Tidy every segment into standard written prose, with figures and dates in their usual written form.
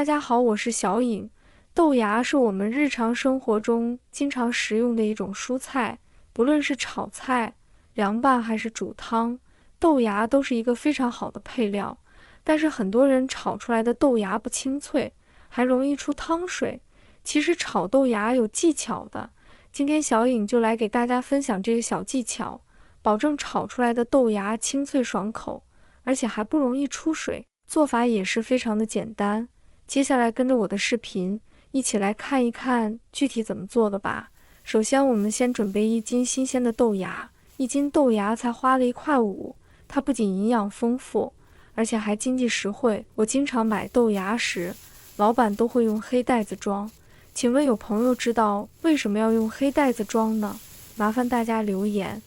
大家好，我是小颖。豆芽是我们日常生活中经常食用的一种蔬菜，不论是炒菜、凉拌还是煮汤，豆芽都是一个非常好的配料。但是很多人炒出来的豆芽不清脆，还容易出汤水。其实炒豆芽有技巧的，今天小颖就来给大家分享这个小技巧，保证炒出来的豆芽清脆爽口，而且还不容易出水。做法也是非常的简单。接下来跟着我的视频一起来看一看具体怎么做的吧。首先我们先准备1斤新鲜的豆芽，1斤豆芽才花了1.5块，它不仅营养丰富，而且还经济实惠。我经常买豆芽时，老板都会用黑袋子装。请问有朋友知道为什么要用黑袋子装呢？麻烦大家留言。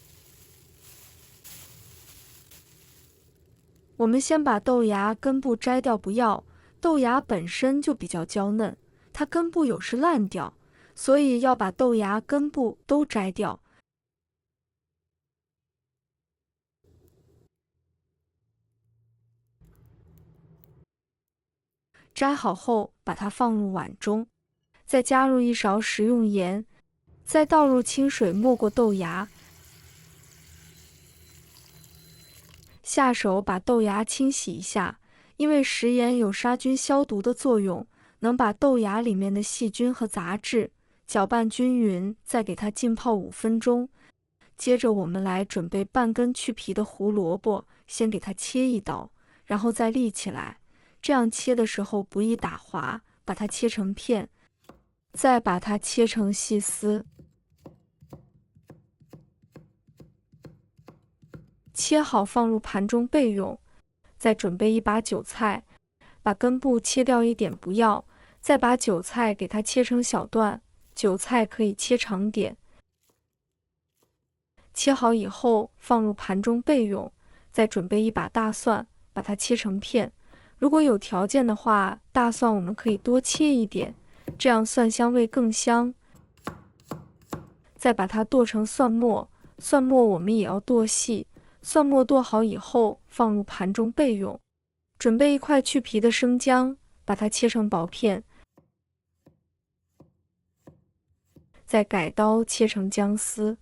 我们先把豆芽根部摘掉不要，豆芽本身就比较娇嫩，它根部有时烂掉，所以要把豆芽根部都摘掉。摘好后，把它放入碗中，再加入1勺食用盐，再倒入清水没过豆芽，下手把豆芽清洗一下，因为食盐有杀菌消毒的作用，能把豆芽里面的细菌和杂质搅拌均匀，再给它浸泡5分钟。接着我们来准备半根去皮的胡萝卜，先给它切1刀，然后再立起来，这样切的时候不易打滑，把它切成片，再把它切成细丝。切好放入盘中备用。再准备1把韭菜，把根部切掉1点不要，再把韭菜给它切成小段，韭菜可以切长点。切好以后放入盘中备用。再准备1把大蒜，把它切成片。如果有条件的话，大蒜我们可以多切一点，这样蒜香味更香。再把它剁成蒜末，蒜末我们也要剁细。蒜末剁好以后放入盘中备用。准备1块去皮的生姜，把它切成薄片，再改刀切成姜丝，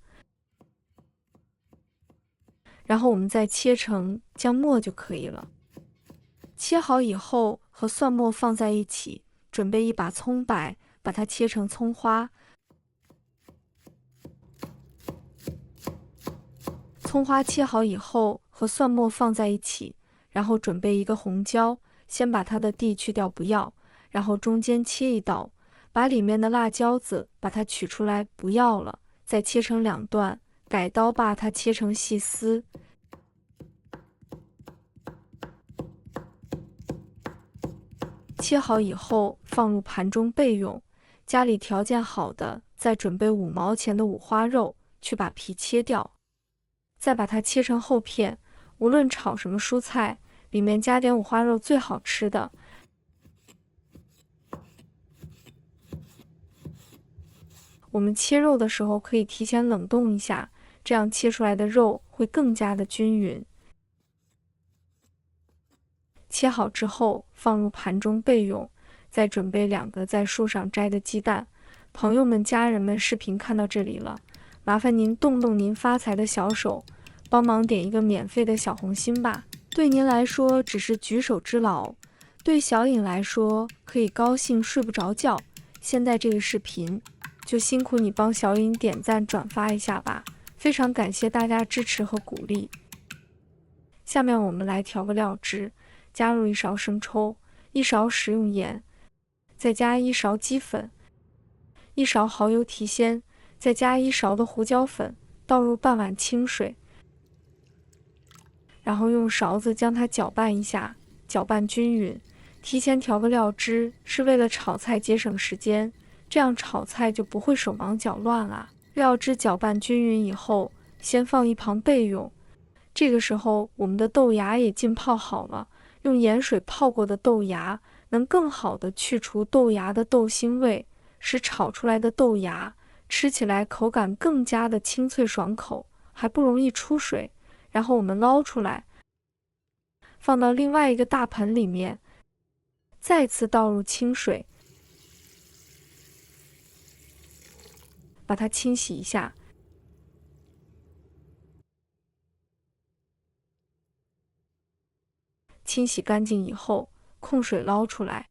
然后我们再切成姜末就可以了。切好以后和蒜末放在一起，准备1把葱白，把它切成葱花。葱花切好以后和蒜末放在一起，然后准备1个红椒，先把它的蒂去掉不要，然后中间切1刀，把里面的辣椒子把它取出来不要了，再切成2段，改刀把它切成细丝。切好以后放入盘中备用。家里条件好的，再准备5毛钱的五花肉，去把皮切掉，再把它切成厚片。无论炒什么蔬菜，里面加点五花肉最好吃的。我们切肉的时候可以提前冷冻一下，这样切出来的肉会更加的均匀。切好之后放入盘中备用。再准备2个在树上摘的鸡蛋。朋友们、家人们，视频看到这里了，麻烦您动动您发财的小手，帮忙点一个免费的小红心吧。对您来说只是举手之劳，对小颖来说可以高兴睡不着觉。现在这个视频就辛苦你帮小颖点赞转发一下吧，非常感谢大家支持和鼓励。下面我们来调个料汁，加入1勺生抽，1勺食用盐，再加1勺鸡粉，1勺蚝油提鲜，再加1勺的胡椒粉，倒入半碗清水，然后用勺子将它搅拌一下，搅拌均匀。提前调个料汁是为了炒菜节省时间，这样炒菜就不会手忙脚乱啦。料汁搅拌均匀以后，先放一旁备用。这个时候我们的豆芽也浸泡好了，用盐水泡过的豆芽能更好的去除豆芽的豆腥味，使炒出来的豆芽吃起来口感更加的清脆爽口，还不容易出水。然后我们捞出来，放到另外一个大盆里面，再次倒入清水，把它清洗一下。清洗干净以后，控水捞出来，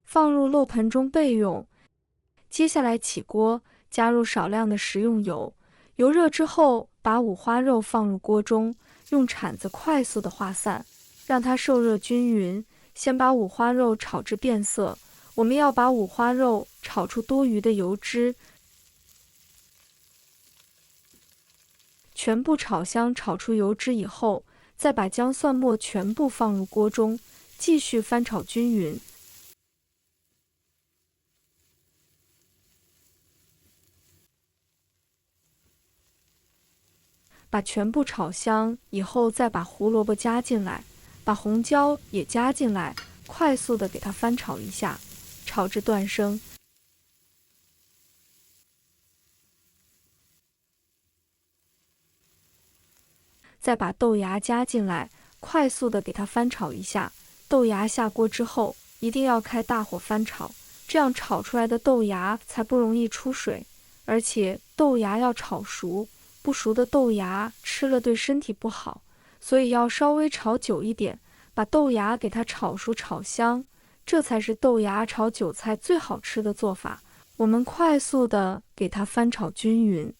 放入漏盆中备用。接下来起锅，加入少量的食用油，油热之后，把五花肉放入锅中，用铲子快速的划散，让它受热均匀。先把五花肉炒至变色，我们要把五花肉炒出多余的油脂，全部炒香，炒出油脂以后，再把姜蒜末全部放入锅中，继续翻炒均匀。把全部炒香以后，再把胡萝卜加进来，把红椒也加进来，快速的给它翻炒一下，炒至断生。再把豆芽加进来，快速的给它翻炒一下。豆芽下锅之后，一定要开大火翻炒，这样炒出来的豆芽才不容易出水，而且豆芽要炒熟，不熟的豆芽吃了对身体不好，所以要稍微炒久一点，把豆芽给它炒熟炒香，这才是豆芽炒韭菜最好吃的做法。我们快速的给它翻炒均匀，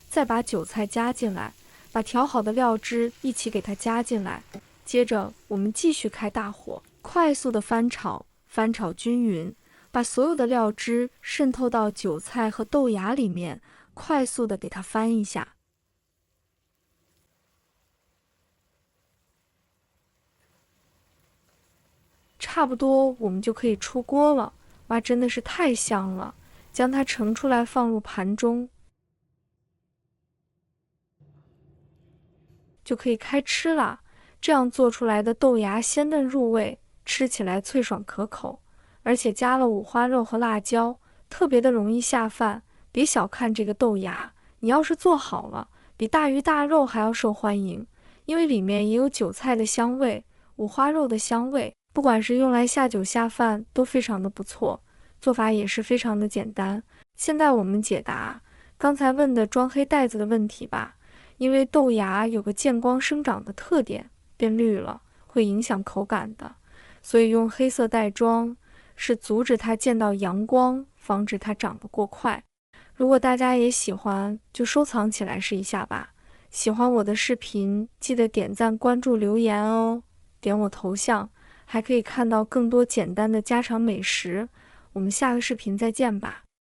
再把韭菜加进来，把调好的料汁一起给它加进来。接着我们继续开大火，快速的翻炒，翻炒均匀，把所有的料汁渗透到韭菜和豆芽里面，快速的给它翻一下。差不多我们就可以出锅了。哇，真的是太香了！将它盛出来放入盘中，就可以开吃了。这样做出来的豆芽鲜嫩入味，吃起来脆爽可口，而且加了五花肉和辣椒，特别的容易下饭。别小看这个豆芽，你要是做好了，比大鱼大肉还要受欢迎，因为里面也有韭菜的香味，五花肉的香味，不管是用来下酒下饭都非常的不错，做法也是非常的简单。现在我们解答刚才问的装黑袋子的问题吧。因为豆芽有个见光生长的特点，变绿了会影响口感的，所以用黑色袋装是阻止它见到阳光，防止它长得过快。如果大家也喜欢，就收藏起来试一下吧。喜欢我的视频，记得点赞、关注、留言哦。点我头像，还可以看到更多简单的家常美食。我们下个视频再见吧。